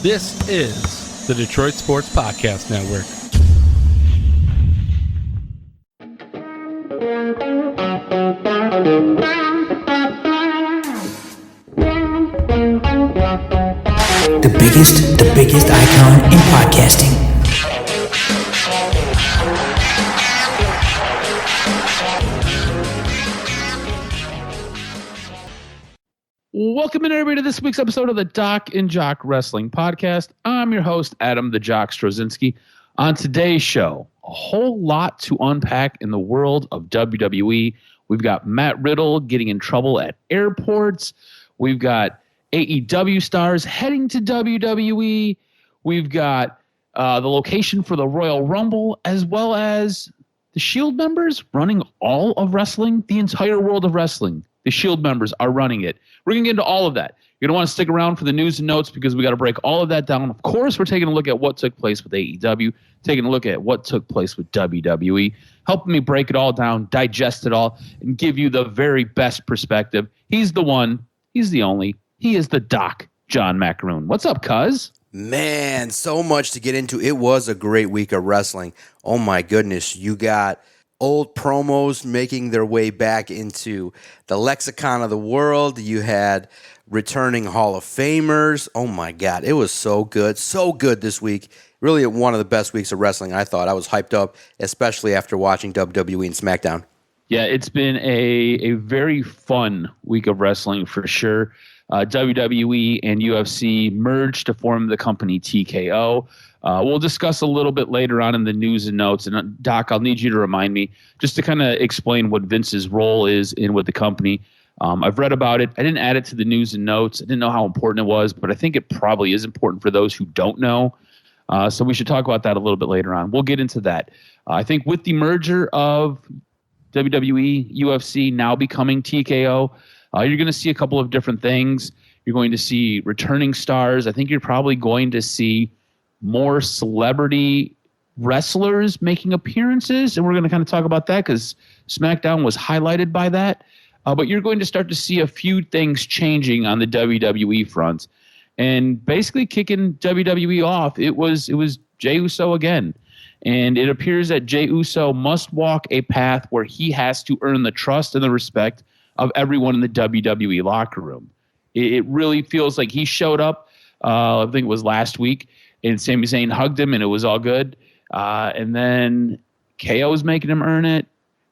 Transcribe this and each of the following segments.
This is the Detroit Sports Podcast Network. The biggest icon in podcasting. Welcome in, everybody, to this week's episode of the DocNJock Wrestling Podcast. I'm your host, Adam the Jock Strozinski. On today's show, a whole lot to unpack in the world of WWE. We've got Matt Riddle getting in trouble at airports. We've got AEW stars heading to WWE. We've got the location for the Royal Rumble, as well as the Shield members running all of wrestling, the entire world of wrestling. The Shield members are running it. We're going to get into all of that. You're going to want to stick around for the news and notes because we got to break all of that down. Of course, we're taking a look at what took place with AEW, taking a look at what took place with WWE, helping me break it all down, digest it all, and give you the very best perspective. He's the one. He's the only. He is the Doc, John Macaroon. What's up, cuz? Man, so much to get into. It was a great week of wrestling. Oh, my goodness. You got old promos making their way back into the lexicon of the world. You had returning Hall of Famers. Oh, my God. It was so good. So good this week. Really one of the best weeks of wrestling, I thought. I was hyped up, especially after watching WWE and Smackdown. Yeah, it's been a very fun week of wrestling for sure. WWE and UFC merged to form the company TKO. We'll discuss a little bit later on in the news and notes. And Doc, I'll need you to remind me just to kind of explain what Vince's role is with the company. I've read about it. I didn't add it to the news and notes. I didn't know how important it was, but I think it probably is important for those who don't know. So we should talk about that a little bit later on. We'll get into that. I think with the merger of WWE, UFC now becoming TKO, you're going to see a couple of different things. You're going to see returning stars. I think you're probably going to see more celebrity wrestlers making appearances, and we're going to kind of talk about that because SmackDown was highlighted by that. But you're going to start to see a few things changing on the WWE front, and basically kicking WWE off. It was Jey Uso again, and it appears that Jey Uso must walk a path where he has to earn the trust and the respect of everyone in the WWE locker room. It really feels like he showed up, I think it was last week, and Sami Zayn hugged him, and it was all good. And then KO's making him earn it.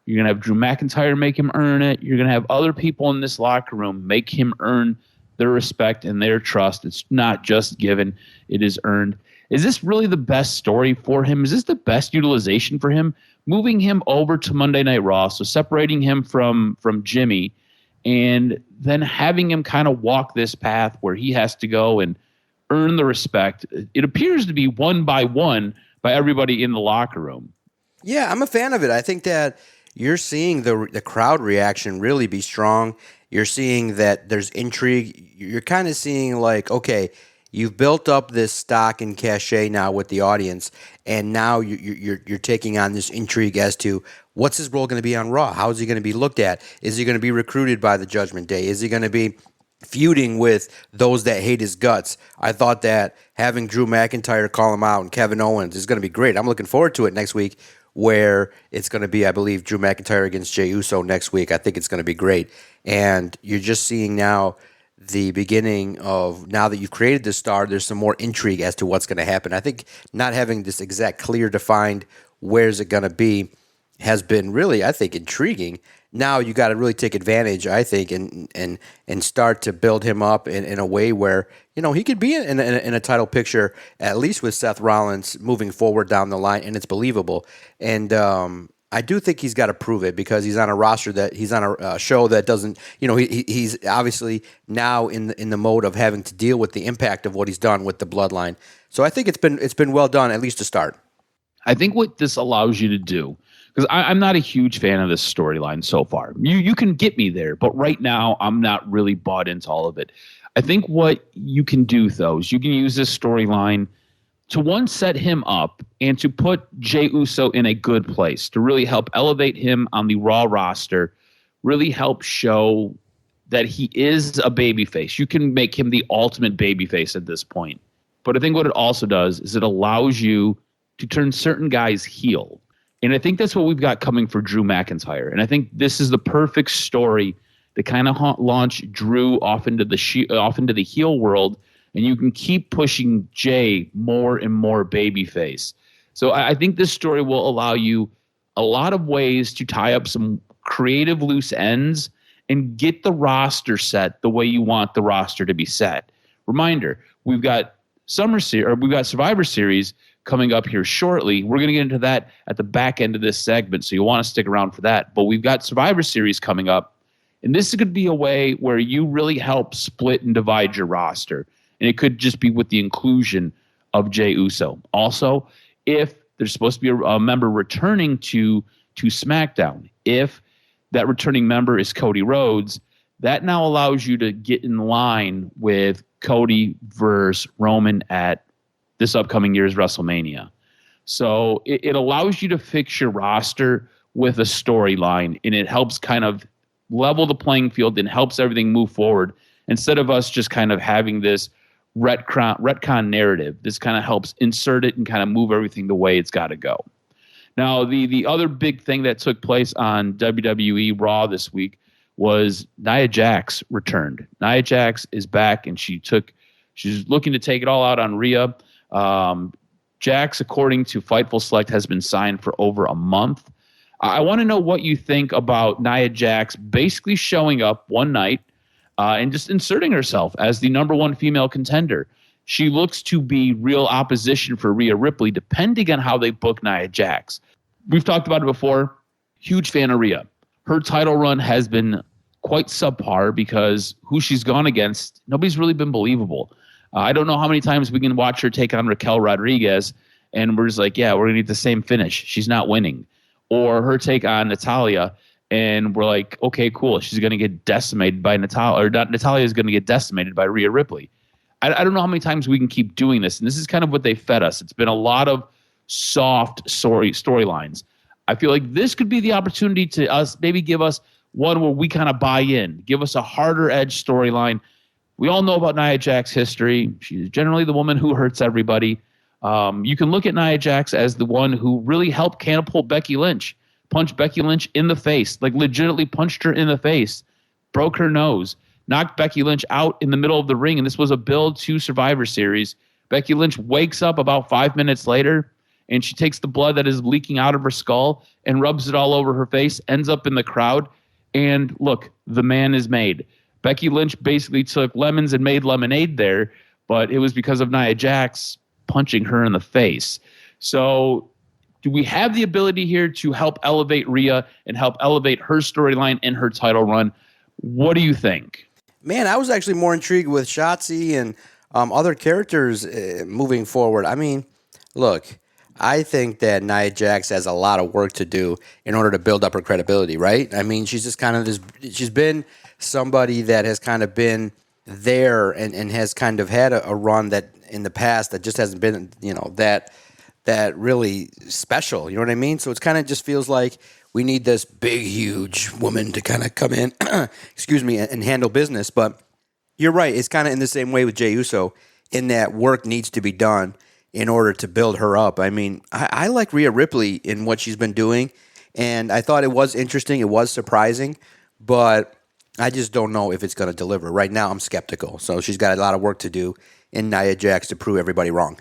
You're going to have Drew McIntyre make him earn it. You're going to have other people in this locker room make him earn their respect and their trust. It's not just given, it is earned. Is this really the best story for him? Is this the best utilization for him? Moving him over to Monday Night Raw, so separating him from Jimmy, and then having him kind of walk this path where he has to go and earn the respect. It appears to be one by everybody in the locker room. Yeah, I'm a fan of it. I think that you're seeing the crowd reaction really be strong. You're seeing that there's intrigue. You're kind of seeing like, okay, you've built up this stock and cachet now with the audience, and now you're taking on this intrigue as to what's his role going to be on Raw? How is he going to be looked at? Is he going to be recruited by the Judgment Day? Is he going to be feuding with those that hate his guts? I thought that having Drew McIntyre call him out and Kevin Owens is going to be great. I'm looking forward to it next week, where it's going to be, I believe, Drew McIntyre against Jey Uso next week. I think it's going to be great. And you're just seeing now the beginning of, now that you've created this star, there's some more intrigue as to what's going to happen. I think not having this exact clear defined where's it going to be has been really, I think, intriguing. Now you got to really take advantage, I think, and start to build him up in a way where, you know, he could be in a title picture, at least with Seth Rollins moving forward down the line, and it's believable. And I do think he's got to prove it because he's on a roster that he's on a show that doesn't, you know, he's obviously now in the mode of having to deal with the impact of what he's done with the bloodline. So I think it's been well done, at least to start. I think what this allows you to do, because I'm not a huge fan of this storyline so far. You can get me there, but right now I'm not really bought into all of it. I think what you can do, though, is you can use this storyline to, one, set him up and to put Jey Uso in a good place, to really help elevate him on the Raw roster, really help show that he is a babyface. You can make him the ultimate babyface at this point. But I think what it also does is it allows you to turn certain guys heel. And I think that's what we've got coming for Drew McIntyre. And I think this is the perfect story to kind of launch Drew off into the heel world, and you can keep pushing Jay more and more babyface. So I think this story will allow you a lot of ways to tie up some creative loose ends and get the roster set the way you want the roster to be set. Reminder, we've got Survivor Series coming up here shortly. We're going to get into that at the back end of this segment, so you'll want to stick around for that. But we've got Survivor Series coming up, and this is going to be a way where you really help split and divide your roster. And it could just be with the inclusion of Jey Uso. Also, if there's supposed to be a member returning to SmackDown, if that returning member is Cody Rhodes, that now allows you to get in line with Cody versus Roman at this upcoming year's WrestleMania. So it allows you to fix your roster with a storyline, and it helps kind of level the playing field and helps everything move forward instead of us just kind of having this retcon narrative. This kind of helps insert it and kind of move everything the way it's got to go. Now, the other big thing that took place on WWE Raw this week was Nia Jax returned. Nia Jax is back, and she's looking to take it all out on Rhea. Jax, according to Fightful Select, has been signed for over a month. I want to know what you think about Nia Jax basically showing up one night and just inserting herself as the number one female contender. She looks to be real opposition for Rhea Ripley, depending on how they book Nia Jax. We've talked about it before. Huge fan of Rhea. Her title run has been quite subpar because who she's gone against, nobody's really been believable. I don't know how many times we can watch her take on Raquel Rodriguez, and we're just like, yeah, we're going to get the same finish. She's not winning. Or her take on Natalya, and we're like, okay, cool. She's going to get decimated by Natalya, or Natalya is going to get decimated by Rhea Ripley. I don't know how many times we can keep doing this, and this is kind of what they fed us. It's been a lot of soft storylines. I feel like this could be the opportunity to us, maybe give us one where we kind of buy in, give us a harder edge storyline. We all know about Nia Jax's history. She's generally the woman who hurts everybody. You can look at Nia Jax as the one who really helped catapult Becky Lynch, punched Becky Lynch in the face, like legitimately punched her in the face, broke her nose, knocked Becky Lynch out in the middle of the ring, and this was a build to Survivor Series. Becky Lynch wakes up about 5 minutes later, and she takes the blood that is leaking out of her skull and rubs it all over her face, ends up in the crowd, and look, the man is made. Becky Lynch basically took lemons and made lemonade there, but it was because of Nia Jax punching her in the face. So do we have the ability here to help elevate Rhea and help elevate her storyline and her title run? What do you think? Man, I was actually more intrigued with Shotzi and other characters moving forward. I mean, look, I think that Nia Jax has a lot of work to do in order to build up her credibility, right? I mean, she's just kind of she's been somebody that has kind of been there and has kind of had a run that in the past that just hasn't been, that really special. You know what I mean? So it's kind of just feels like we need this big, huge woman to kind of come in, and handle business. But you're right. It's kind of in the same way with Jey Uso in that work needs to be done in order to build her up. I mean, I like Rhea Ripley in what she's been doing, and I thought it was interesting. It was surprising, but I just don't know if it's going to deliver. Right now, I'm skeptical. So she's got a lot of work to do in Nia Jax to prove everybody wrong.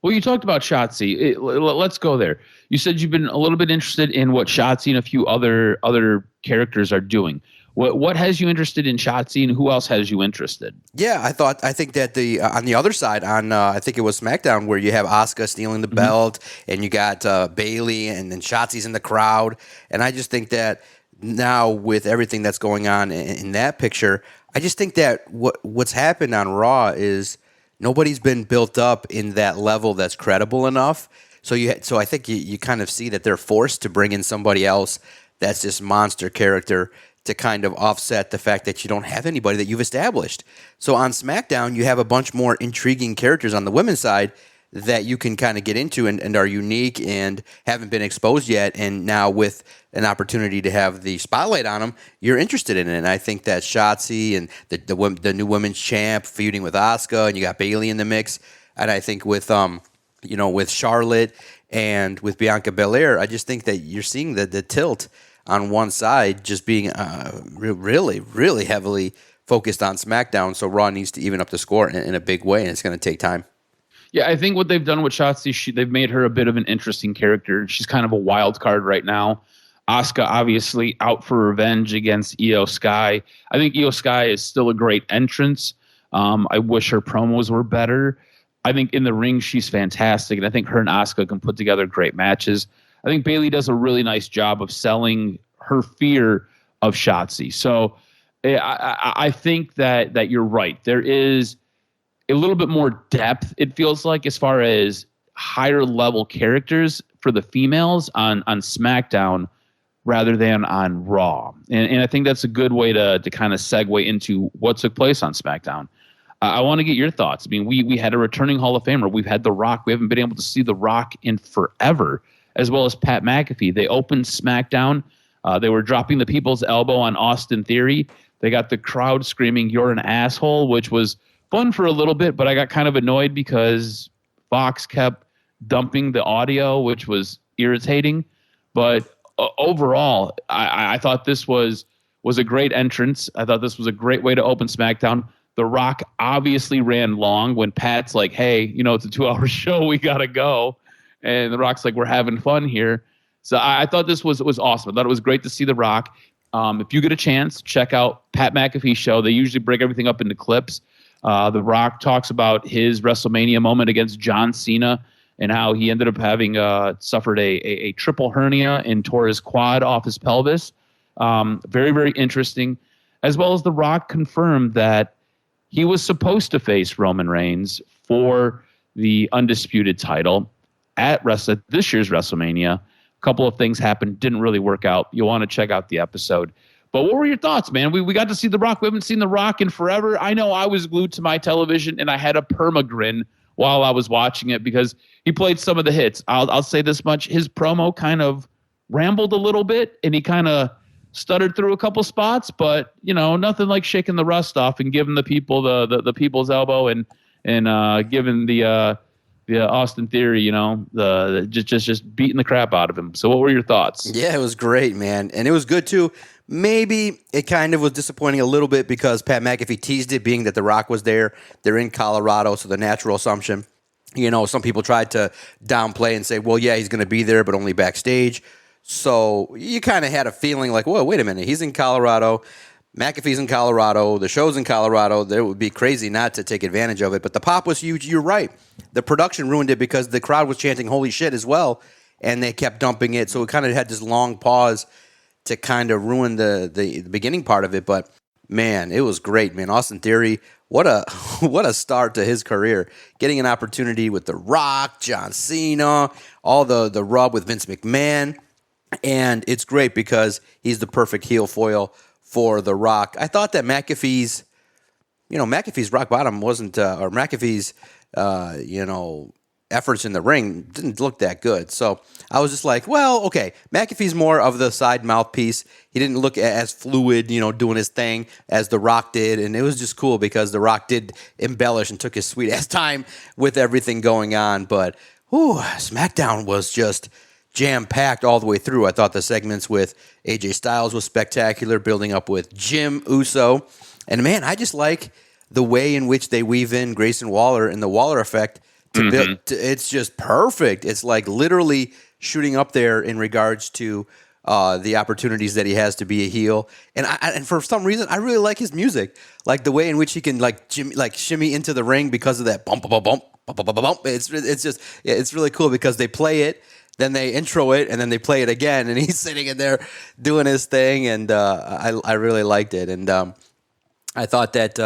Well, you talked about Shotzi. Let's go there. You said you've been a little bit interested in what Shotzi and a few other characters are doing. What has you interested in Shotzi, and who else has you interested? Yeah, I think that on the other side, I think it was SmackDown, where you have Asuka stealing the belt, and you got Bayley, and then Shotzi's in the crowd, and I just think that now with everything that's going on in that picture, I just think that what's happened on Raw is nobody's been built up in that level that's credible enough. So I think you kind of see that they're forced to bring in somebody else that's this monster character to kind of offset the fact that you don't have anybody that you've established. So on SmackDown, you have a bunch more intriguing characters on the women's side that you can kind of get into and are unique and haven't been exposed yet. And now with an opportunity to have the spotlight on them, you're interested in it. And I think that Shotzi and the new women's champ feuding with Asuka, and you got Bayley in the mix. And I think with with Charlotte and with Bianca Belair, I just think that you're seeing the tilt on one side just being really, really heavily focused on SmackDown. So Raw needs to even up the score in a big way, and it's going to take time. Yeah, I think what they've done with Shotzi, they've made her a bit of an interesting character. She's kind of a wild card right now. Asuka obviously out for revenge against Io Sky. I think Io Sky is still a great entrance. I wish her promos were better. I think in the ring she's fantastic, and I think her and Asuka can put together great matches. I think Bayley does a really nice job of selling her fear of Shotzi. So I think that you're right. There is a little bit more depth, it feels like, as far as higher level characters for the females on SmackDown rather than on Raw. And I think that's a good way to kind of segue into what took place on SmackDown. I want to get your thoughts. I mean, we had a returning Hall of Famer. We've had The Rock. We haven't been able to see The Rock in forever, as well as Pat McAfee. They opened SmackDown. They were dropping the people's elbow on Austin Theory. They got the crowd screaming, "You're an asshole," which was fun for a little bit, but I got kind of annoyed because Fox kept dumping the audio, which was irritating. But overall, I thought this was a great entrance. I thought this was a great way to open SmackDown. The Rock obviously ran long when Pat's like, "Hey, it's a 2-hour show. We got to go." And The Rock's like, "We're having fun here." So I thought this was awesome. I thought it was great to see The Rock. If you get a chance, check out Pat McAfee's show. They usually break everything up into clips. The Rock talks about his WrestleMania moment against John Cena and how he ended up having suffered a triple hernia and tore his quad off his pelvis. Very, very interesting. As well as The Rock confirmed that he was supposed to face Roman Reigns for the undisputed title at this year's WrestleMania. A couple of things happened, didn't really work out. You'll want to check out the episode. But what were your thoughts, man? We got to see The Rock. We haven't seen The Rock in forever. I know I was glued to my television, and I had a permagrin while I was watching it because he played some of the hits. I'll say this much. His promo kind of rambled a little bit, and he kind of stuttered through a couple spots, but, nothing like shaking the rust off and giving the people the people's elbow and giving the Austin Theory, just beating the crap out of him. So what were your thoughts? Yeah, it was great, man. And it was good, too. Maybe it kind of was disappointing a little bit because Pat McAfee teased it, being that The Rock was there. They're in Colorado, so the natural assumption, some people tried to downplay and say, well, yeah, he's going to be there, but only backstage. So you kind of had a feeling like, whoa, wait a minute. He's in Colorado. McAfee's in Colorado. The show's in Colorado. It would be crazy not to take advantage of it. But the pop was huge. You're right. The production ruined it because the crowd was chanting holy shit as well, and they kept dumping it. So it kind of had this long pause to kind of ruin the beginning part of it. But, man, it was great, man. Austin Theory, what a start to his career. Getting an opportunity with The Rock, John Cena, all the rub with Vince McMahon. And it's great because he's the perfect heel foil for The Rock. I thought that McAfee's rock bottom wasn't, or McAfee's, efforts in the ring didn't look that good. So I was just like, well, okay, McAfee's more of the side mouthpiece. He didn't look as fluid, doing his thing as The Rock did. And it was just cool because The Rock did embellish and took his sweet ass time with everything going on. But, SmackDown was just jam-packed all the way through. I thought the segments with AJ Styles was spectacular, building up with Jim Uso. And, man, I just like the way in which they weave in Grayson Waller and the Waller effect. It's just perfect. It's like literally shooting up there in regards to the opportunities that he has to be a heel. And for some reason, I really like his music. Like the way in which he can shimmy into the ring because of that bump, bump, bump, bump, bump, bump. It's really cool because they play it, then they intro it, and then they play it again, and he's sitting in there doing his thing, and I really liked it. And I thought that,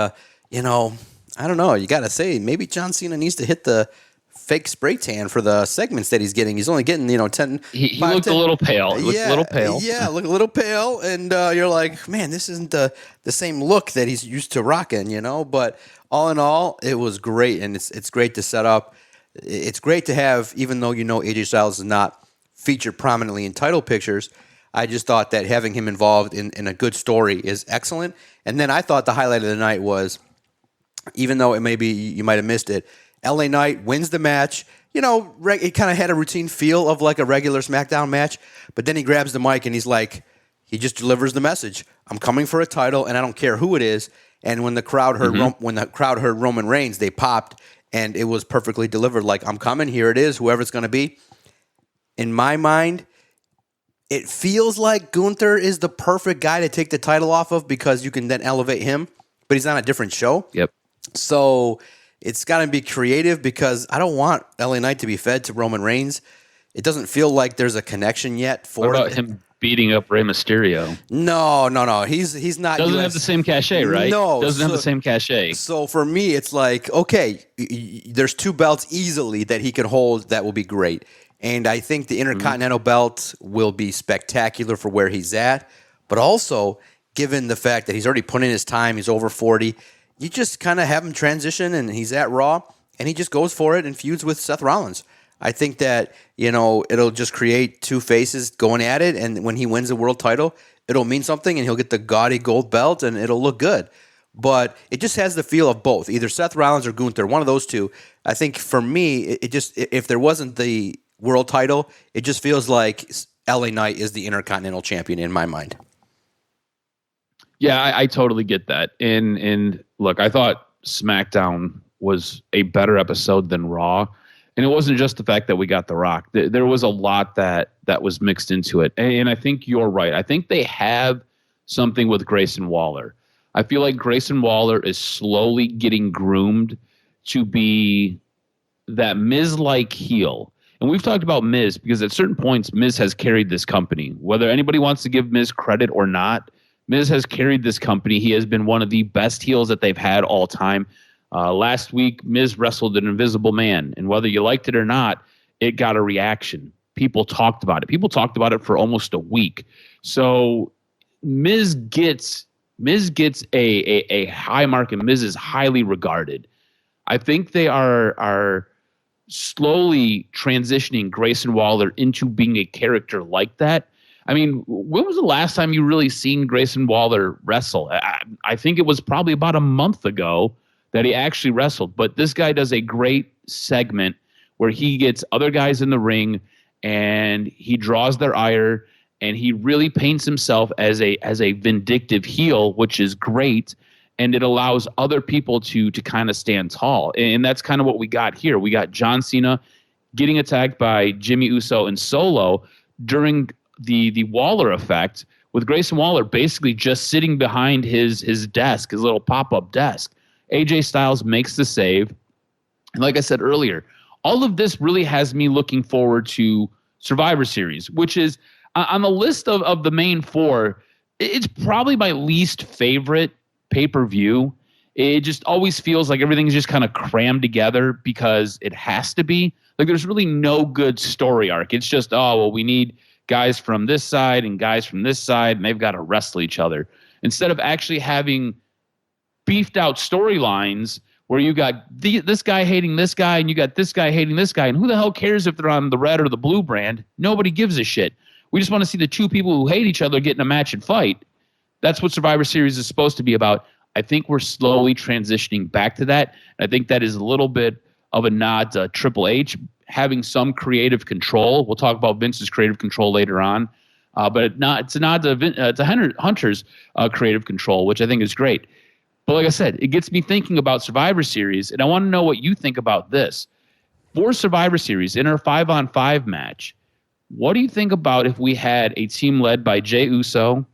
I don't know, you got to say, maybe John Cena needs to hit the fake spray tan for the segments that he's getting. He's only getting, 10. He looked 10. A little pale. He looked a little pale. Yeah, look a little pale, and you're like, man, this isn't the same look that he's used to rocking, But all in all, it was great, and it's great to set up. It's great to have, even though AJ Styles is not featured prominently in title pictures, I just thought that having him involved in a good story is excellent. And then I thought the highlight of the night was, even though it maybe you might have missed it, LA Knight wins the match. It kind of had a routine feel of like a regular SmackDown match, but then he grabs the mic and he just delivers the message. I'm coming for a title, and I don't care who it is. And when the crowd heard Roman Reigns, they popped, and it was perfectly delivered. Like, I'm coming, here it is, whoever it's going to be. In my mind, it feels like Gunther is the perfect guy to take the title off of because you can then elevate him, but he's on a different show. Yep. So it's got to be creative because I don't want LA Knight to be fed to Roman Reigns. It doesn't feel like there's a connection yet for What about him beating up Rey Mysterio? No. He's not. Doesn't have the same cachet, right? No. Doesn't have the same cachet. So for me, it's like, okay, there's 2 belts easily that he can hold that will be great. And I think the Intercontinental belt will be spectacular for where he's at. But also, given the fact that he's already put in his time, he's over 40, you just kind of have him transition, and he's at Raw, and he just goes for it and feuds with Seth Rollins. I think that, it'll just create 2 faces going at it, and when he wins the world title, it'll mean something, and he'll get the gaudy gold belt, and it'll look good. But it just has the feel of both, either Seth Rollins or Gunther, one of those two. I think for me, it just, if there wasn't the world title, it just feels like LA Knight is the Intercontinental Champion in my mind. Yeah, I totally get that. And look, I thought SmackDown was a better episode than Raw. And it wasn't just the fact that we got The Rock. There was a lot that was mixed into it. And I think you're right. I think they have something with Grayson Waller. I feel like Grayson Waller is slowly getting groomed to be that Miz-like heel. And we've talked about Miz because at certain points, Miz has carried this company. Whether anybody wants to give Miz credit or not, Miz has carried this company. He has been one of the best heels that they've had all time. Last week, Miz wrestled an Invisible Man, and whether you liked it or not, it got a reaction. People talked about it. People talked about it for almost a week. So Miz gets a high mark, and Miz is highly regarded. I think they are slowly transitioning Grayson Waller into being a character like that. I mean, when was the last time you really seen Grayson Waller wrestle? I think it was probably about a month ago that he actually wrestled. But this guy does a great segment where he gets other guys in the ring and he draws their ire and he really paints himself as a vindictive heel, which is great. And it allows other people to kind of stand tall. And that's kind of what we got here. We got John Cena getting attacked by Jimmy Uso and Solo during the Waller effect, with Grayson Waller basically just sitting behind his desk, his little pop-up desk. AJ Styles makes the save. And like I said earlier, all of this really has me looking forward to Survivor Series, which is on the list of the main 4. It's probably my least favorite pay-per-view. It just always feels like everything's just kind of crammed together because it has to be. Like, there's really no good story arc. It's just, we need guys from this side and guys from this side, and they've got to wrestle each other. Instead of actually having beefed out storylines where you got this guy hating this guy and you got this guy hating this guy, and who the hell cares if they're on the red or the blue brand? Nobody gives a shit. We just want to see the 2 people who hate each other get in a match and fight. That's what Survivor Series is supposed to be about. I think we're slowly transitioning back to that. And I think that is a little bit of a nod to Triple H having some creative control. We'll talk about Vince's creative control later on. But it's a nod to Hunter's creative control, which I think is great. But like I said, it gets me thinking about Survivor Series, and I want to know what you think about this. For Survivor Series, in our 5-on-5 match, what do you think about if we had a team led by Jey Uso,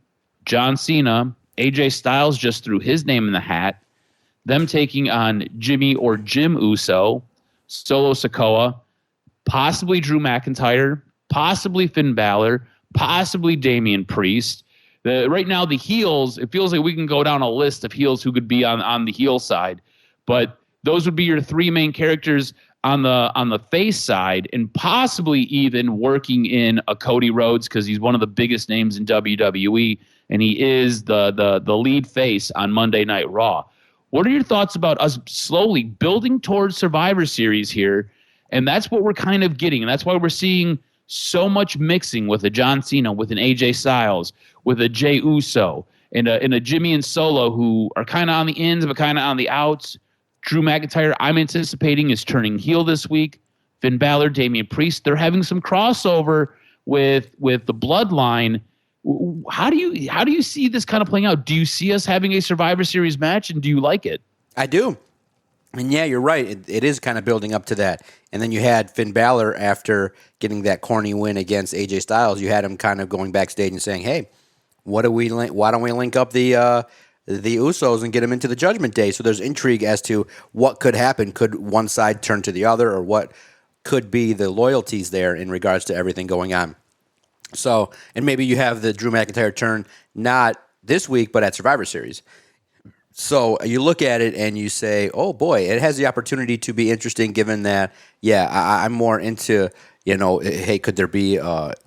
John Cena, AJ Styles just threw his name in the hat, them taking on Jimmy or Jim Uso, Solo Sikoa, possibly Drew McIntyre, possibly Finn Balor, possibly Damian Priest. Right now, the heels, it feels like we can go down a list of heels who could be on the heel side. But those would be your 3 main characters on the face side, and possibly even working in a Cody Rhodes because he's one of the biggest names in WWE, and he is the lead face on Monday Night Raw. What are your thoughts about us slowly building towards Survivor Series here? And that's what we're kind of getting, and that's why we're seeing so much mixing with a John Cena, with an AJ Styles, with a Jey Uso, and a Jimmy and Solo who are kind of on the ins but kind of on the outs. Drew McIntyre, I'm anticipating, is turning heel this week. Finn Balor, Damian Priest, they're having some crossover with the Bloodline. How do you see this kind of playing out? Do you see us having a Survivor Series match, and do you like it? I do. And yeah, you're right. It is kind of building up to that. And then you had Finn Balor after getting that corny win against AJ Styles. You had him kind of going backstage and saying, "Hey, why don't we link up the Usos and get them into the Judgment Day?" So there's intrigue as to what could happen. Could one side turn to the other, or what could be the loyalties there in regards to everything going on? So, and maybe you have the Drew McIntyre turn not this week, but at Survivor Series. So you look at it and you say, oh, boy, it has the opportunity to be interesting given that, I'm more into, hey, could there be,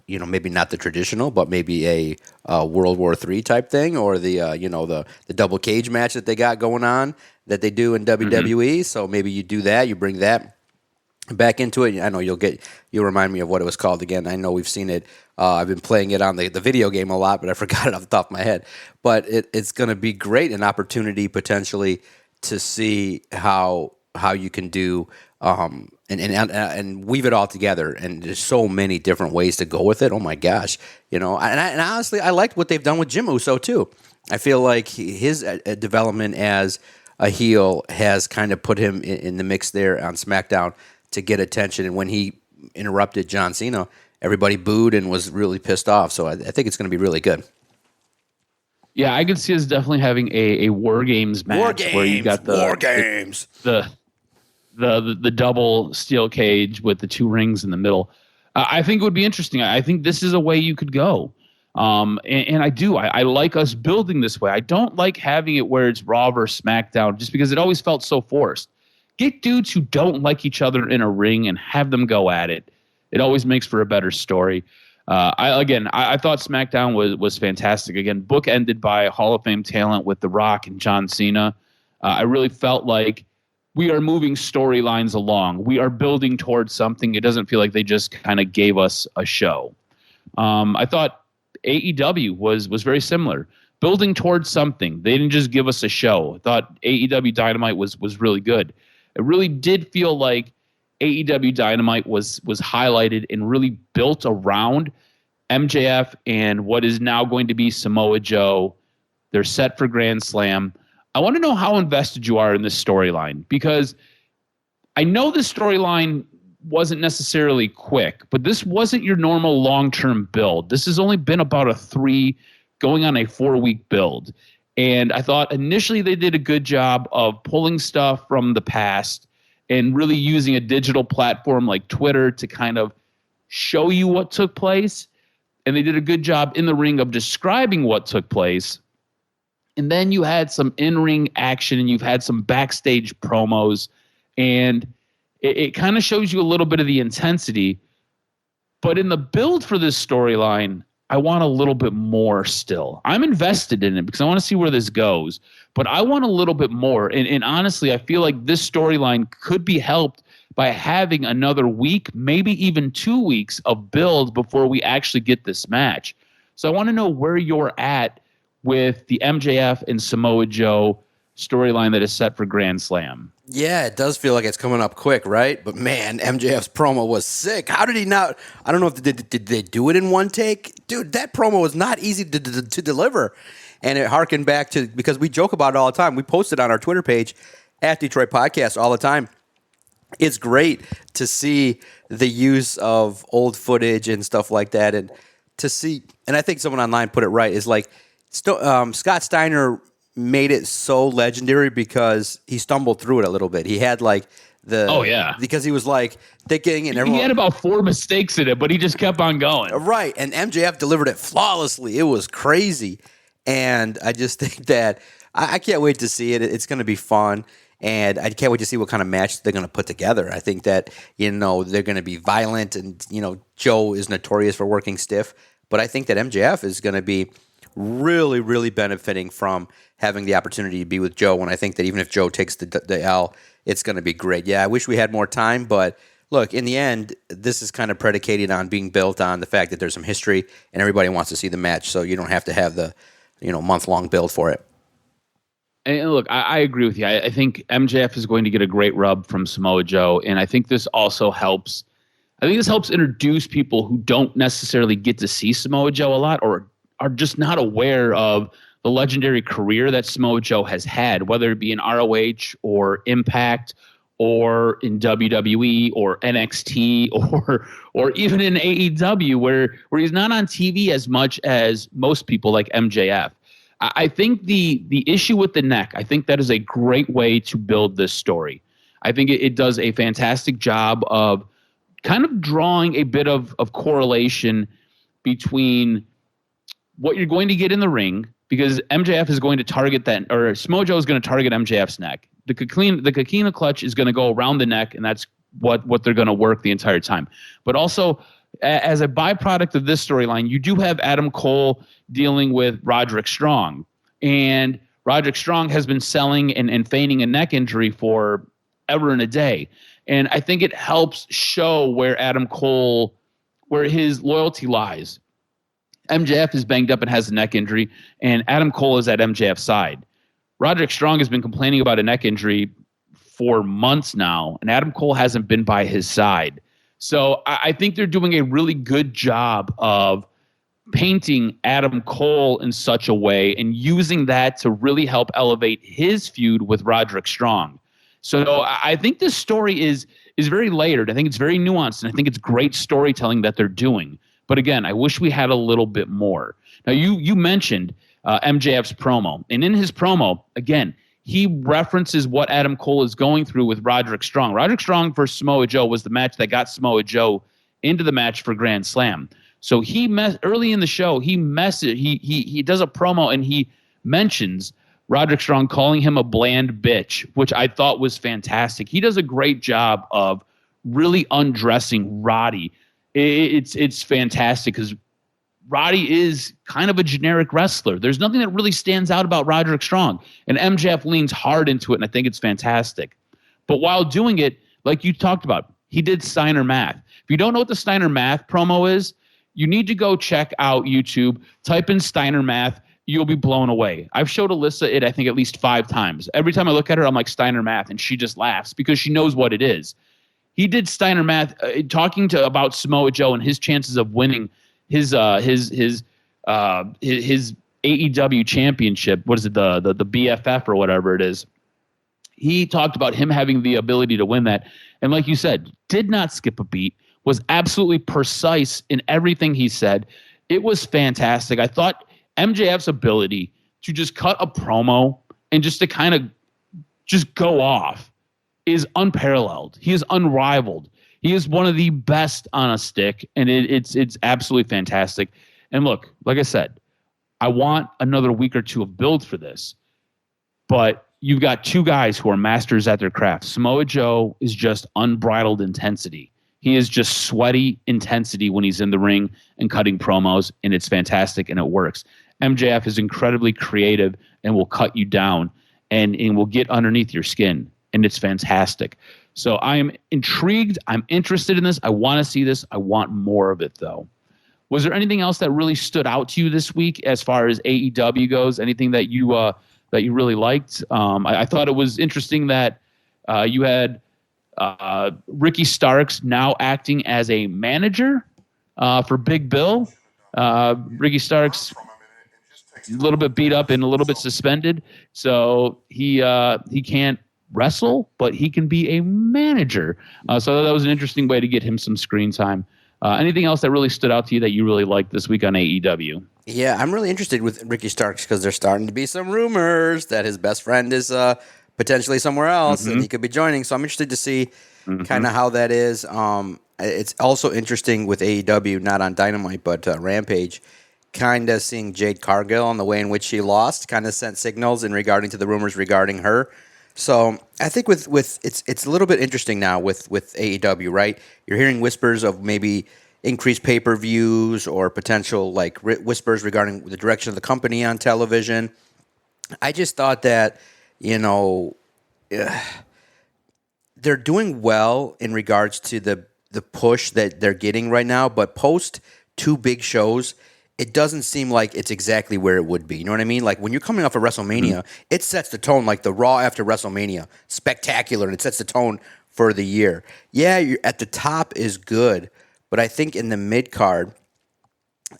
maybe not the traditional, but maybe a World War III type thing, or the double cage match that they got going on that they do in WWE. So maybe you do that, you bring that back into it. I know you'll remind me of what it was called again. I know we've seen it. I've been playing it on the video game a lot, but I forgot it off the top of my head. But it's going to be great, an opportunity potentially to see how you can do and weave it all together. And there's so many different ways to go with it. Oh my gosh, and honestly, I liked what they've done with Jim Uso too. I feel like his development as a heel has kind of put him in the mix there on SmackDown to get attention. And when he interrupted John Cena, everybody booed and was really pissed off. So I think it's going to be really good. Yeah, I could see us definitely having a War Games match where you got the War Games, the double steel cage with the two rings in the middle. I think it would be interesting. I think this is a way you could go. And I do. I like us building this way. I don't like having it where it's Raw versus SmackDown just because it always felt so forced. Get dudes who don't like each other in a ring and have them go at it. It always makes for a better story. I thought SmackDown was fantastic. Again, book ended by Hall of Fame talent with The Rock and John Cena. I really felt like we are moving storylines along. We are building towards something. It doesn't feel like they just kind of gave us a show. I thought AEW was very similar, building towards something. They didn't just give us a show. I thought AEW Dynamite was really good. It really did feel like AEW Dynamite was highlighted and really built around MJF and what is now going to be Samoa Joe. They're set for Grand Slam. I want to know how invested you are in this storyline, because I know this storyline wasn't necessarily quick, but this wasn't your normal long-term build. This has only been about a 3 going on a 4-week build. And I thought initially they did a good job of pulling stuff from the past and really using a digital platform like Twitter to kind of show you what took place. And they did a good job in the ring of describing what took place. And then you had some in-ring action and you've had some backstage promos. And it kind of shows you a little bit of the intensity. But in the build for this storyline, I want a little bit more still. I'm invested in it because I want to see where this goes. But I want a little bit more. And honestly, I feel like this storyline could be helped by having another week, maybe even 2 weeks of build before we actually get this match. So I want to know where you're at with the MJF and Samoa Joe storyline that is set for Grand Slam. Yeah, it does feel like it's coming up quick, right? But man, MJF's promo was sick. How did he not? I don't know if did they do it in one take? Dude, that promo was not easy to deliver. And it harkened back to, because we joke about it all the time. We post it on our Twitter page at Detroit Podcast all the time. It's great to see the use of old footage and stuff like that. And to see, and I think someone online put it right, is like Scott Steiner made it so legendary because he stumbled through it a little bit. He had like because he was like thinking and everyone. He had about 4 mistakes in it, but he just kept on going. Right, and MJF delivered it flawlessly. It was crazy, and I just think that I can't wait to see it. It's going to be fun, and I can't wait to see what kind of match they're going to put together. I think that they're going to be violent, and Joe is notorious for working stiff, but I think that MJF is going to be really, really benefiting from having the opportunity to be with Joe. And I think that even if Joe takes the L, it's going to be great. Yeah, I wish we had more time, but look, in the end, this is kind of predicated on being built on the fact that there's some history and everybody wants to see the match, so you don't have to have the month-long build for it. And look, I agree with you. I think MJF is going to get a great rub from Samoa Joe, and I think this also helps. I think this helps introduce people who don't necessarily get to see Samoa Joe a lot, or are just not aware of the legendary career that Samoa Joe has had, whether it be in ROH or Impact or in WWE or NXT or even in AEW, where he's not on TV as much as most people like MJF. I think the issue with the neck, I think that is a great way to build this story. I think it does a fantastic job of kind of drawing a bit of correlation between what you're going to get in the ring, because MJF is going to target that, or Samoa Joe is going to target MJF's neck. The Coquina clutch is going to go around the neck, and that's what they're going to work the entire time. But also, as a byproduct of this storyline, you do have Adam Cole dealing with Roderick Strong. And Roderick Strong has been selling and feigning a neck injury for ever and a day. And I think it helps show where Adam Cole, where his loyalty lies. MJF is banged up and has a neck injury, and Adam Cole is at MJF's side. Roderick Strong has been complaining about a neck injury for months now, and Adam Cole hasn't been by his side. So I think they're doing a really good job of painting Adam Cole in such a way and using that to really help elevate his feud with Roderick Strong. So I think this story is very layered. I think it's very nuanced, and I think it's great storytelling that they're doing. But again, I wish we had a little bit more. Now, you mentioned MJF's promo, and in his promo, again, he references what Adam Cole is going through with Roderick Strong. Roderick Strong versus Samoa Joe was the match that got Samoa Joe into the match for Grand Slam. So early in the show, he does a promo and he mentions Roderick Strong calling him a bland bitch, which I thought was fantastic. He does a great job of really undressing Roddy. It's fantastic because Roddy is kind of a generic wrestler. There's nothing that really stands out about Roderick Strong. And MJF leans hard into it, and I think it's fantastic. But while doing it, like you talked about, he did Steiner Math. If you don't know what the Steiner Math promo is, you need to go check out YouTube, type in Steiner Math, you'll be blown away. I've showed Alyssa it, I think, at least 5 times. Every time I look at her, I'm like, Steiner Math, and she just laughs because she knows what it is. He did Steiner Math talking about Samoa Joe and his chances of winning his AEW championship. What is it, the BFF or whatever it is? He talked about him having the ability to win that, and like you said, did not skip a beat. Was absolutely precise in everything he said. It was fantastic. I thought MJF's ability to just cut a promo and just to kind of just go off is unparalleled. He is unrivaled. He is one of the best on a stick, and it's absolutely fantastic. And look, like I said, I want another week or two of build for this, but you've got 2 guys who are masters at their craft. Samoa Joe is just unbridled intensity. He is just sweaty intensity when he's in the ring and cutting promos, and it's fantastic, and it works. MJF is incredibly creative and will cut you down and will get underneath your skin, and it's fantastic. So I am intrigued. I'm interested in this. I want to see this. I want more of it, though. Was there anything else that really stood out to you this week as far as AEW goes? Anything that you really liked? I thought it was interesting that you had Ricky Starks now acting as a manager for Big Bill. Ricky Starks a little bit beat up and a little bit suspended, so he can't wrestle, but he can be a manager. So that was an interesting way to get him some screen time. Anything else that really stood out to you that you really liked this week on AEW? Yeah, I'm really interested with Ricky Starks because there's starting to be some rumors that his best friend is potentially somewhere else and he could be joining. So I'm interested to see kind of how that is. It's also interesting with AEW, not on Dynamite, but Rampage, kind of seeing Jade Cargill and the way in which she lost kind of sent signals in regarding to the rumors regarding her. So I think with it's a little bit interesting now with AEW, right? You're hearing whispers of maybe increased pay-per-views or potential like whispers regarding the direction of the company on television. I just thought that, they're doing well in regards to the push that they're getting right now, but post 2 big shows, it doesn't seem like it's exactly where it would be. You know what I mean? Like when you're coming off of WrestleMania, it sets the tone. Like the Raw after WrestleMania, spectacular, and it sets the tone for the year. Yeah, you're at the top is good, but I think in the mid card,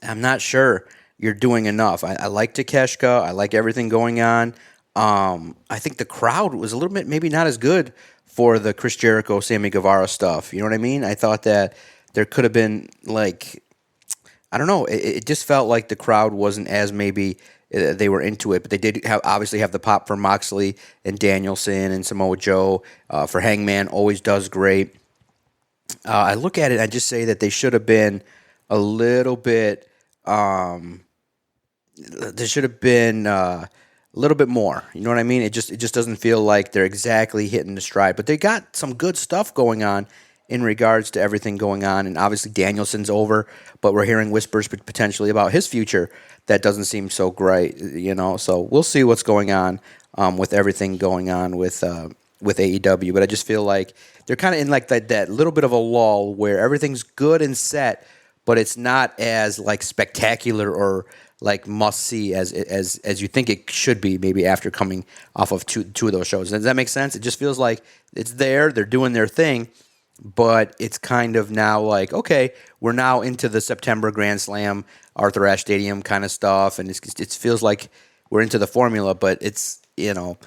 I'm not sure you're doing enough. I like Takeshka. I like everything going on. I think the crowd was a little bit maybe not as good for the Chris Jericho, Sammy Guevara stuff. You know what I mean? I thought that there could have been like, I don't know. It just felt like the crowd wasn't as maybe they were into it, but they did obviously have the pop for Moxley and Danielson and Samoa Joe. For Hangman, always does great. I look at it, I just say that they should have been a little bit. There should have been a little bit more. You know what I mean? It just doesn't feel like they're exactly hitting the stride. But they got some good stuff going on in regards to everything going on. And obviously Danielson's over, but we're hearing whispers potentially about his future that doesn't seem so great. You know, so we'll see what's going on with everything going on with AEW. But I just feel like they're kind of in like that little bit of a lull where everything's good and set, but it's not as like spectacular or like must see as you think it should be. Maybe after coming off of two of those shows, does that make sense? It just feels like it's there. They're doing their thing, but it's kind of now like, okay, we're now into the September Grand Slam, Arthur Ashe Stadium kind of stuff, and it feels like we're into the formula. But it's, you know,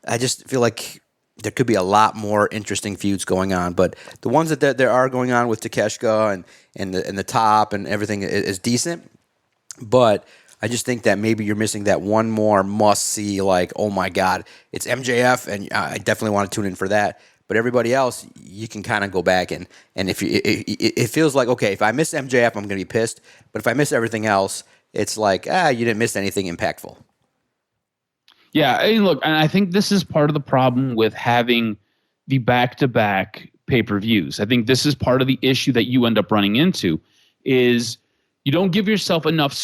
I just feel like there could be a lot more interesting feuds going on. But the ones that there are going on with Takeshka and the top and everything is decent. But I just think that maybe you're missing that one more must-see, like, oh, my God, it's MJF, and I definitely want to tune in for that. But everybody else, you can kind of go back, and if it feels like, okay, if I miss MJF, I'm going to be pissed. But if I miss everything else, it's like, you didn't miss anything impactful. Yeah, hey, look, and I think this is part of the problem with having the back-to-back pay-per-views. I think this is part of the issue that you end up running into is you don't give yourself enough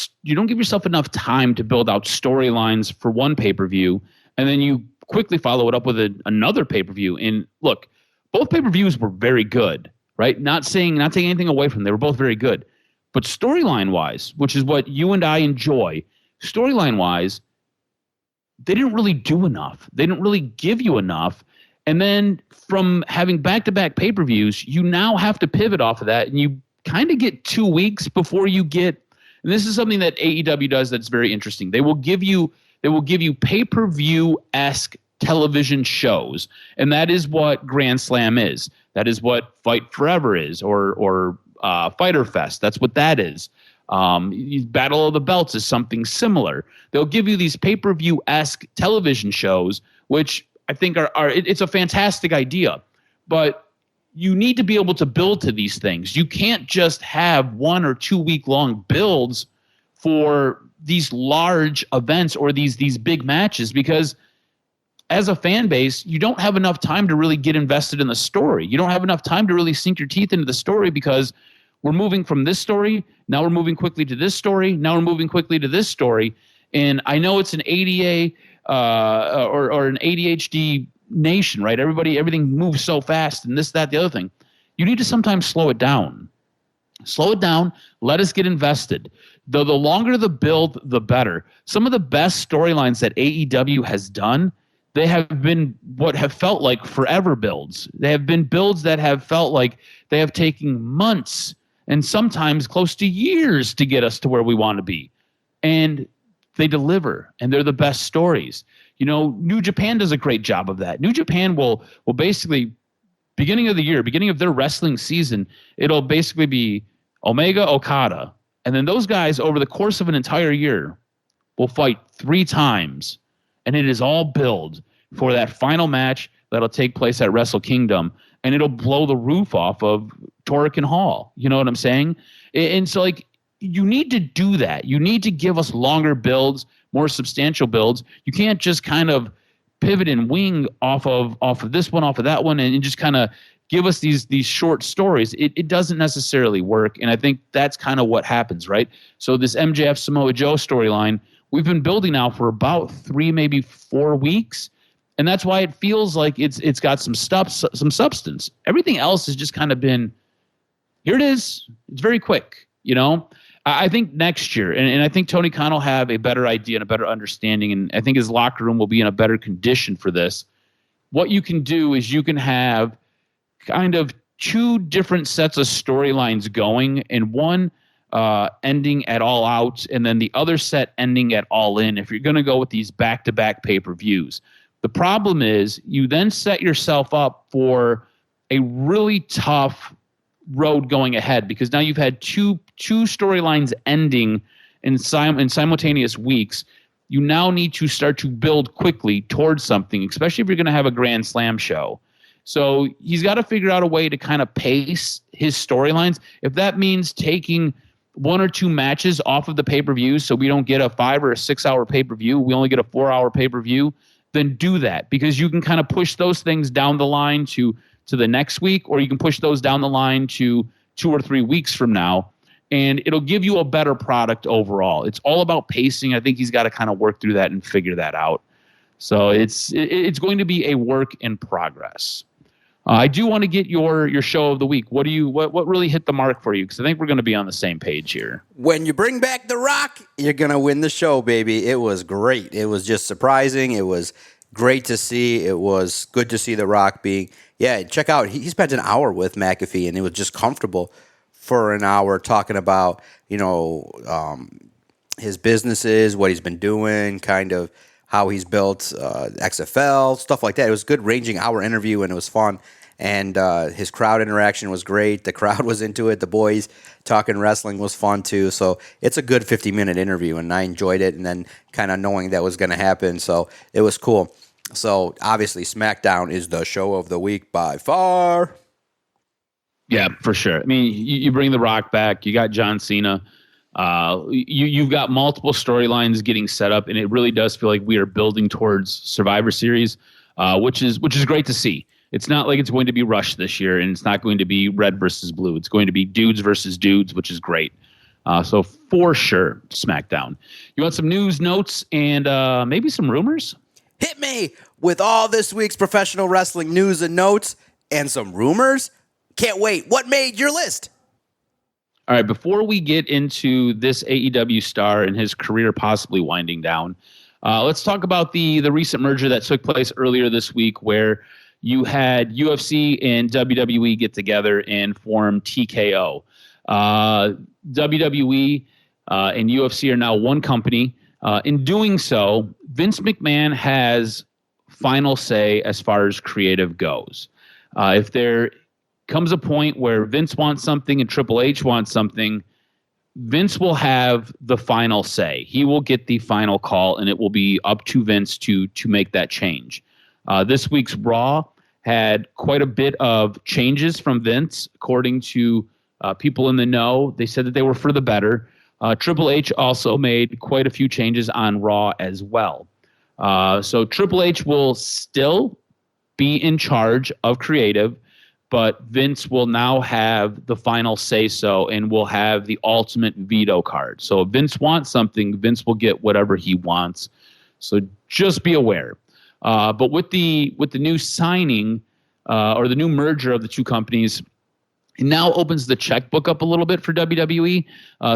time to build out storylines for one pay-per-view, and then you quickly follow it up with another pay-per-view. And look, both pay-per-views were very good, right? Not taking anything away from them. They were both very good. But storyline-wise, which is what you and I enjoy, storyline-wise, they didn't really do enough. They didn't really give you enough. And then from having back-to-back pay-per-views, you now have to pivot off of that, and you kind of get 2 weeks before you get, and this is something that AEW does that's very interesting. They will give you pay-per-view-esque television shows, and that is what Grand Slam is. That is what Fight Forever is, or Fyter Fest. That's what that is. Battle of the Belts is something similar. They'll give you these pay-per-view-esque television shows, which I think it's a fantastic idea, but you need to be able to build to these things. You can't just have 1 or 2 week long builds for these large events or these big matches, because as a fan base, you don't have enough time to really get invested in the story. You don't have enough time to really sink your teeth into the story, because we're moving from this story, now we're moving quickly to this story, now we're moving quickly to this story. And I know it's an ADA or an ADHD nation, right? Everything moves so fast, and this, that, the other thing. You need to sometimes slow it down. Slow it down. Let us get invested. The longer the build, the better. Some of the best storylines that AEW has done, they have been what have felt like forever builds. They have been builds that have felt like they have taken months and sometimes close to years to get us to where we want to be. And they deliver, and they're the best stories. You know, New Japan does a great job of that. New Japan will basically, beginning of the year, beginning of their wrestling season, it'll basically be Omega, Okada. And then those guys, over the course of an entire year, will fight 3 times. And it is all build for that final match that'll take place at Wrestle Kingdom. And it'll blow the roof off of Torrican Hall. You know what I'm saying? And so, like, you need to do that. You need to give us longer builds, more substantial builds. You can't just kind of pivot and wing off of this one, off of that one, and just kind of give us these short stories. It doesn't necessarily work, and I think that's kind of what happens, right? So this MJF Samoa Joe storyline, we've been building now for about 3, maybe 4 weeks, and that's why it feels like it's got some substance. Everything else has just kind of been, here it is. It's very quick, you know. I think next year, and I think Tony Khan will have a better idea and a better understanding, and I think his locker room will be in a better condition for this. What you can do is you can have kind of two different sets of storylines going, and one ending at All Out, and then the other set ending at All In, if you're going to go with these back-to-back pay-per-views. The problem is you then set yourself up for a really tough road going ahead, because now you've had two storylines ending in simultaneous weeks. You now need to start to build quickly towards something, especially if you're going to have a Grand Slam show. So he's got to figure out a way to kind of pace his storylines. If that means taking one or two matches off of the pay-per-view so we don't get a 5 or a 6 hour pay-per-view, we only get a 4 hour pay-per-view, then do that, because you can kind of push those things down the line to the next week, or you can push those down the line to 2 or 3 weeks from now, and it'll give you a better product overall. It's all about pacing. I think he's got to kind of work through that and figure that out. So it's going to be a work in progress. I do want to get your show of the week. What really hit the mark for you? Because I think we're going to be on the same page here. When you bring back The Rock, you're going to win the show, baby. It was great. It was just surprising. It was great to see. It was good to see The Rock being, check out. He spent an hour with McAfee, and it was just comfortable for an hour talking about, his businesses, what he's been doing, kind of how he's built XFL, stuff like that. It was a good ranging hour interview, and it was fun. And his crowd interaction was great. The crowd was into it. The boys talking wrestling was fun too. So it's a good 50-minute interview, and I enjoyed it. And then kind of knowing that was going to happen, so it was cool. So obviously, SmackDown is the show of the week by far. Yeah, for sure. I mean, you bring The Rock back. You got John Cena. You've got multiple storylines getting set up, and it really does feel like we are building towards Survivor Series, which is great to see. It's not like it's going to be rushed this year, and it's not going to be red versus blue. It's going to be dudes versus dudes, which is great. So for sure, SmackDown. You want some news, notes, and maybe some rumors? Hit me with all this week's professional wrestling news and notes and some rumors. Can't wait. What made your list? All right, before we get into this AEW star and his career possibly winding down, let's talk about the recent merger that took place earlier this week, where you had UFC and WWE get together and form TKO. WWE and UFC are now one company. In doing so, Vince McMahon has final say as far as creative goes. If there comes a point where Vince wants something and Triple H wants something, Vince will have the final say. He will get the final call, and it will be up to Vince to make that change. This week's Raw had quite a bit of changes from Vince, according to people in the know. They said that they were for the better. Triple H also made quite a few changes on Raw as well. So Triple H will still be in charge of creative, but Vince will now have the final say-so and will have the ultimate veto card. So if Vince wants something, Vince will get whatever he wants. So just be aware. But with the new signing or the new merger of the two companies, it now opens the checkbook up a little bit for WWE.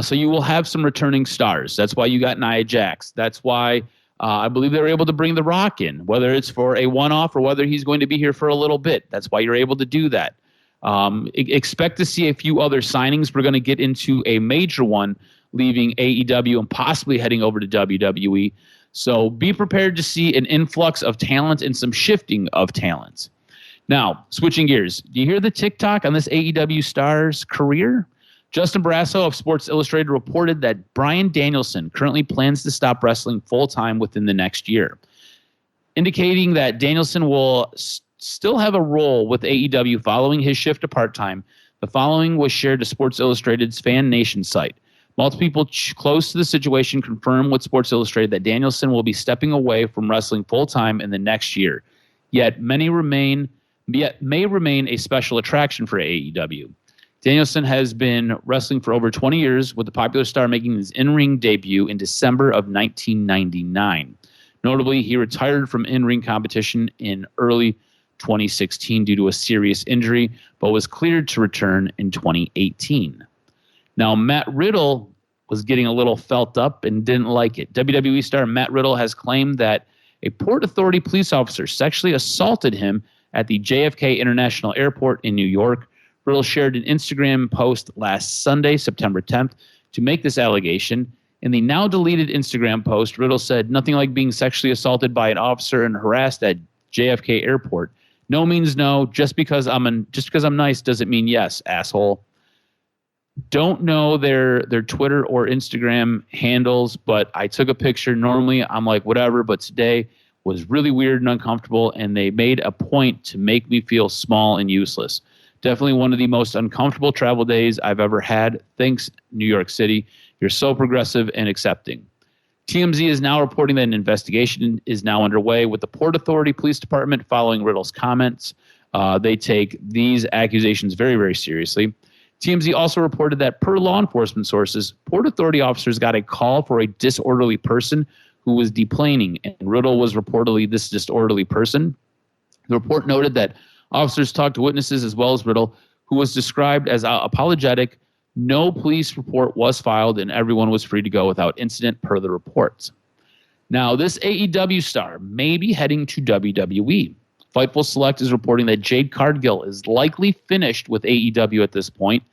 So you will have some returning stars. That's why you got Nia Jax. That's why I believe they were able to bring The Rock in, whether it's for a one-off or whether he's going to be here for a little bit. That's why you're able to do that. Expect to see a few other signings. We're going to get into a major one leaving AEW and possibly heading over to WWE. So be prepared to see an influx of talent and some shifting of talent. Now, switching gears, do you hear the TikTok on this AEW star's career? Justin Barrasso of Sports Illustrated reported that Bryan Danielson currently plans to stop wrestling full-time within the next year, indicating that Danielson will still have a role with AEW following his shift to part-time. The following was shared to Sports Illustrated's Fan Nation site. Multiple people close to the situation confirm with Sports Illustrated that Danielson will be stepping away from wrestling full-time in the next year, yet may remain a special attraction for AEW. Danielson has been wrestling for over 20 years, with the popular star making his in-ring debut in December of 1999. Notably, he retired from in-ring competition in early 2016 due to a serious injury, but was cleared to return in 2018. Now, Matt Riddle was getting a little felt up and didn't like it. WWE star Matt Riddle has claimed that a Port Authority police officer sexually assaulted him at the JFK International Airport in New York. Riddle shared an Instagram post last Sunday, September 10th, to make this allegation. In the now deleted Instagram post, Riddle said, "Nothing like being sexually assaulted by an officer and harassed at JFK Airport. No means no. Just because I'm nice doesn't mean yes, asshole." Don't know their Twitter or Instagram handles, but I took a picture. Normally, I'm like, whatever, but today was really weird and uncomfortable, and they made a point to make me feel small and useless. Definitely one of the most uncomfortable travel days I've ever had. Thanks, New York City. You're so progressive and accepting. TMZ is now reporting that an investigation is now underway with the Port Authority Police Department following Riddle's comments. They take these accusations very, very seriously. TMZ also reported that per law enforcement sources, Port Authority officers got a call for a disorderly person who was deplaning, and Riddle was reportedly this disorderly person. The report noted that officers talked to witnesses as well as Riddle, who was described as apologetic. No police report was filed, and everyone was free to go without incident per the reports. Now, this AEW star may be heading to WWE. Fightful Select is reporting that Jade Cargill is likely finished with AEW at this point,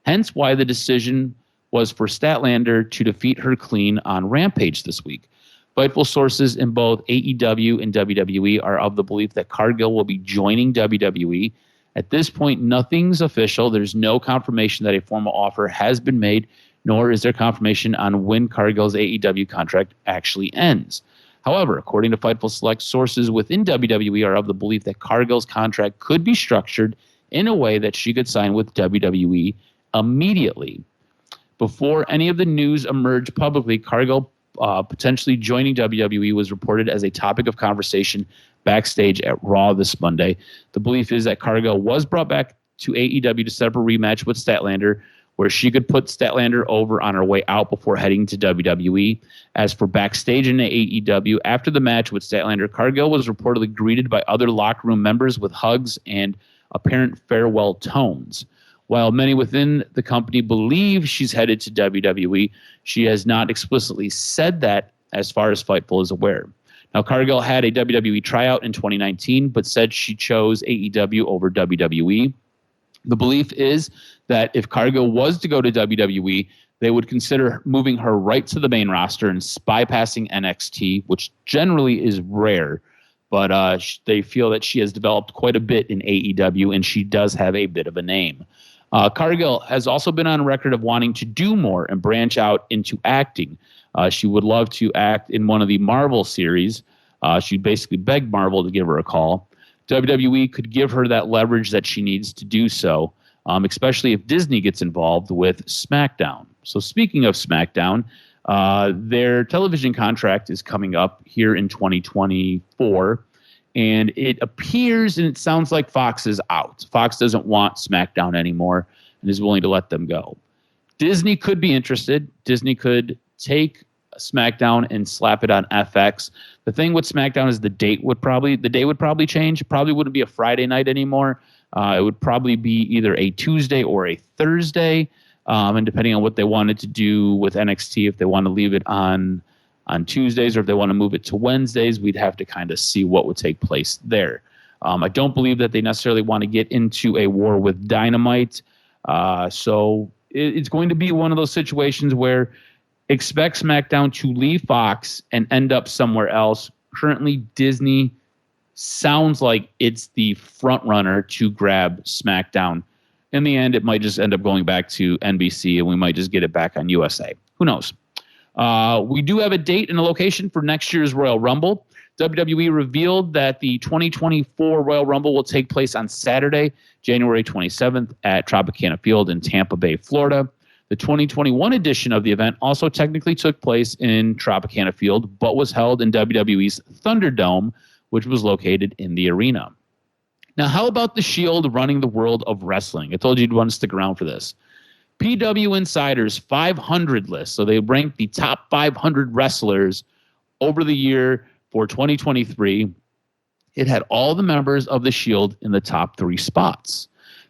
hence why the decision was for Statlander to defeat her clean on Rampage this week. Fightful sources in both AEW and WWE are of the belief that Cargill will be joining WWE. At this point, nothing's official. There's no confirmation that a formal offer has been made, nor is there confirmation on when Cargill's AEW contract actually ends. However, according to Fightful Select, sources within WWE are of the belief that Cargill's contract could be structured in a way that she could sign with WWE immediately. Before any of the news emerged publicly, Cargill potentially joining WWE was reported as a topic of conversation backstage at Raw this Monday. The belief is that Cargill was brought back to AEW to set up a rematch with Statlander, where she could put Statlander over on her way out before heading to WWE. As for backstage in AEW, after the match with Statlander, Cargill was reportedly greeted by other locker room members with hugs and apparent farewell tones. While many within the company believe she's headed to WWE, she has not explicitly said that as far as Fightful is aware. Now, Cargill had a WWE tryout in 2019, but said she chose AEW over WWE. The belief is that if Cargill was to go to WWE, they would consider moving her right to the main roster and bypassing NXT, which generally is rare. But they feel that she has developed quite a bit in AEW, and she does have a bit of a name. Cargill has also been on record of wanting to do more and branch out into acting. She would love to act in one of the Marvel series. She basically begged Marvel to give her a call. WWE could give her that leverage that she needs to do so, especially if Disney gets involved with Smackdown. So speaking of Smackdown, their television contract is coming up here in 2024, and it appears and it sounds like Fox is out. Fox doesn't want Smackdown anymore and is willing to let them go. Disney could be interested. Disney could take SmackDown and slap it on FX. The thing with SmackDown is the date would probably change. It probably wouldn't be a Friday night anymore. It would probably be either a Tuesday or a Thursday. And depending on what they wanted to do with NXT, if they want to leave it on Tuesdays or if they want to move it to Wednesdays, we'd have to kind of see what would take place there. I don't believe that they necessarily want to get into a war with Dynamite. So it's going to be one of those situations where expect SmackDown to leave Fox and end up somewhere else. Currently, Disney sounds like it's the front runner to grab SmackDown. In the end, it might just end up going back to NBC, and we might just get it back on USA. Who knows? We do have a date and a location for next year's Royal Rumble. WWE revealed that the 2024 Royal Rumble will take place on Saturday, January 27th at Tropicana Field in Tampa Bay, Florida. The 2021 edition of the event also technically took place in Tropicana Field, but was held in WWE's Thunderdome, which was located in the arena. Now, how about the Shield running the world of wrestling? I told you you'd want to stick around for this. PW Insider's 500 list, so they ranked the top 500 wrestlers over the year for 2023. It had all the members of the Shield in the top 3 spots.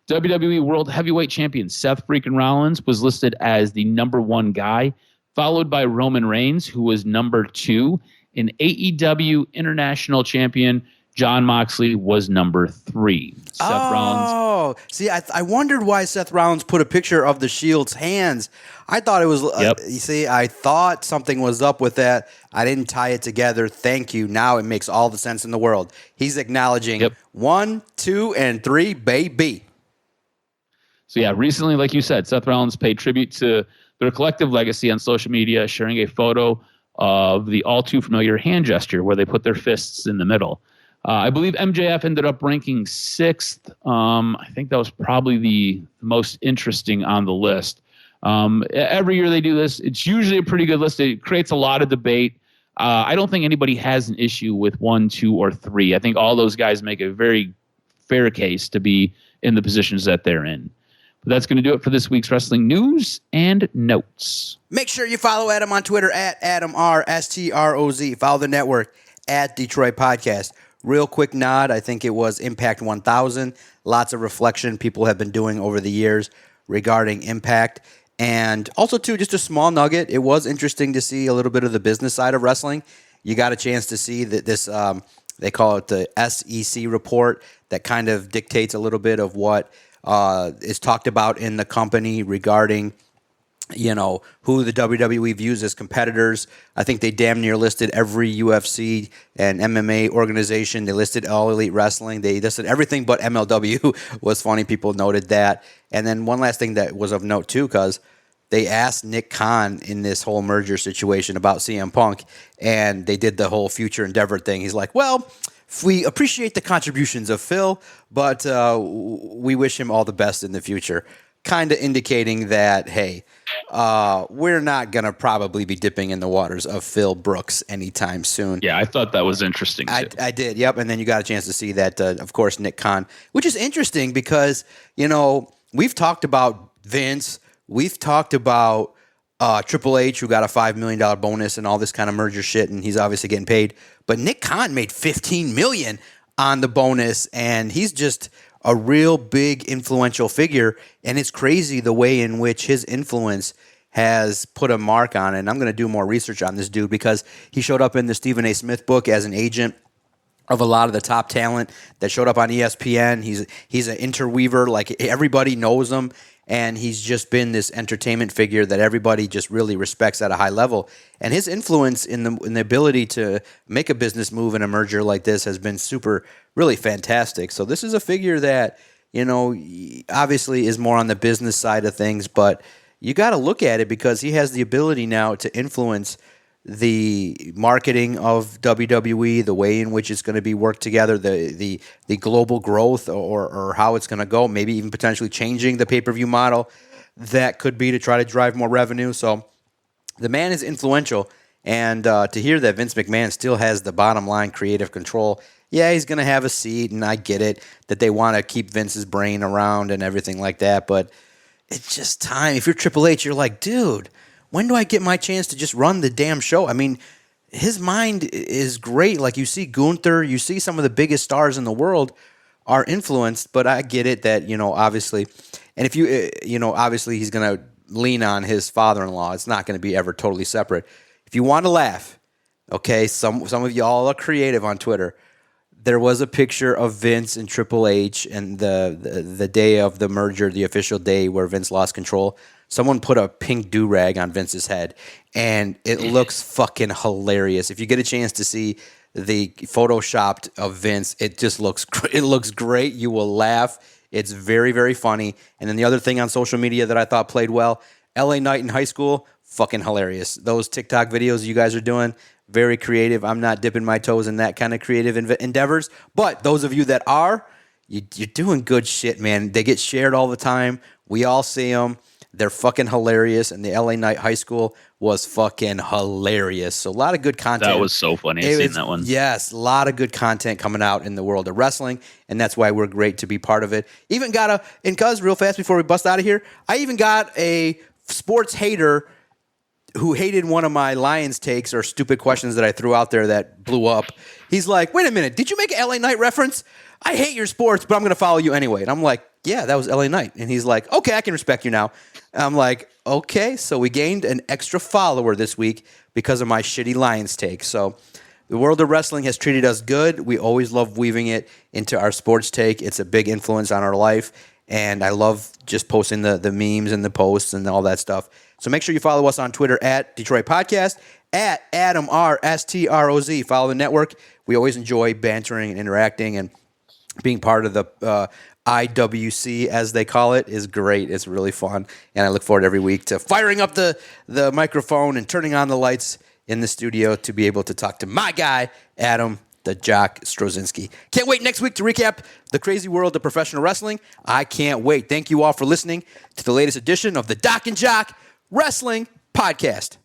WWE World Heavyweight Champion Seth freaking Rollins was listed as the number 1 guy. followed by Roman Reigns, who was number 2, and AEW International Champion Jon Moxley was number 3. Seth Rollins. Oh, see, I wondered why Seth Rollins put a picture of the Shield's hands. I thought it was, you see, I thought something was up with that. I didn't tie it together. Thank you. Now it makes all the sense in the world. He's acknowledging 1, 2, and 3, baby. So, yeah, recently, like you said, Seth Rollins paid tribute to their collective legacy on social media, sharing a photo of the all-too-familiar hand gesture where they put their fists in the middle. I believe MJF ended up ranking 6th. I think that was probably the most interesting on the list. Every year they do this. It's usually a pretty good list. It creates a lot of debate. I don't think anybody has an issue with 1, 2, or 3. I think all those guys make a very fair case to be in the positions that they're in. But that's going to do it for this week's wrestling news and notes. Make sure you follow Adam on Twitter at AdamRSTROZ. Follow the network at Detroit Podcast. Real quick nod, I think it was Impact 1000. Lots of reflection people have been doing over the years regarding Impact. And also, too, just a small nugget. It was interesting to see a little bit of the business side of wrestling. You got a chance to see that this, they call it the SEC report that kind of dictates a little bit of what is talked about in the company regarding, you know, who the WWE views as competitors. I think they damn near listed every UFC and MMA organization. They listed All Elite Wrestling. They listed everything but MLW. Was funny. People noted that. And then one last thing that was of note, too, because they asked Nick Khan in this whole merger situation about CM Punk, and they did the whole future endeavor thing. He's like, well, we appreciate the contributions of Phil, but we wish him all the best in the future. Kind of indicating that, hey, we're not going to probably be dipping in the waters of Phil Brooks anytime soon. Yeah, I thought that was interesting, too. I did, yep. And then you got a chance to see that, of course, Nick Khan, which is interesting because, you know, we've talked about Vince. We've talked about Triple H, who got a $5 million bonus and all this kind of merger shit, and he's obviously getting paid. But Nick Khan made $15 million on the bonus, and he's just a real big influential figure, and it's crazy the way in which his influence has put a mark on it. And I'm going to do more research on this dude because he showed up in the Stephen A. Smith book as an agent of a lot of the top talent that showed up on ESPN. He's an interweaver, like everybody knows him, and he's just been this entertainment figure that everybody just really respects at a high level. And his influence in the ability to make a business move in a merger like this has been really fantastic. So this is a figure that, you know, obviously is more on the business side of things, but you got to look at it because he has the ability now to influence the marketing of WWE, the way in which it's going to be worked together, the global growth or how it's going to go, maybe even potentially changing the pay-per-view model that could be to try to drive more revenue. So the man is influential, and to hear that Vince McMahon still has the bottom line creative control, yeah, he's going to have a seat, and I get it that they want to keep Vince's brain around and everything like that, but it's just time. If you're Triple H, you're like, dude, when do I get my chance to just run the damn show? I mean, his mind is great. Like, you see Gunther, you see some of the biggest stars in the world are influenced, but I get it that, you know, obviously, and if obviously he's going to lean on his father-in-law. It's not going to be ever totally separate. If you want to laugh, okay, some of y'all are creative on Twitter. There was a picture of Vince and Triple H and the day of the merger, the official day where Vince lost control. Someone put a pink do-rag on Vince's head, and it looks fucking hilarious. If you get a chance to see the photoshopped of Vince, it looks great. You will laugh. It's very, very funny. And then the other thing on social media that I thought played well, LA Knight in high school, fucking hilarious. Those TikTok videos you guys are doing, very creative. I'm not dipping my toes in that kind of creative endeavors. But those of you that are, you're doing good shit, man. They get shared all the time. We all see them. They're fucking hilarious, and the LA Knight High School was fucking hilarious. So a lot of good content. That was so funny. I've seen that one. Yes, a lot of good content coming out in the world of wrestling, and that's why we're great to be part of it. Even got real fast before we bust out of here, I even got a sports hater who hated one of my Lions takes or stupid questions that I threw out there that blew up. He's like, wait a minute, did you make an LA Knight reference? I hate your sports, but I'm going to follow you anyway. And I'm like, yeah, that was LA Knight. And he's like, okay, I can respect you now. I'm like, Okay, so we gained an extra follower this week because of my shitty Lions take. So the world of wrestling has treated us good. We always love weaving it into our sports take. It's a big influence on our life, and I love just posting the memes and the posts and all that stuff. So make sure you follow us on Twitter at Detroit Podcast, at Adam R. STROZ. Follow the network. We always enjoy bantering and interacting, and being part of the IWC, as they call it, is great. It's really fun, and I look forward every week to firing up the microphone and turning on the lights in the studio to be able to talk to my guy, Adam the Jock Strozinski. Can't wait next week to recap the crazy world of professional wrestling. I can't wait. Thank you all for listening to the latest edition of the Doc and Jock Wrestling Podcast.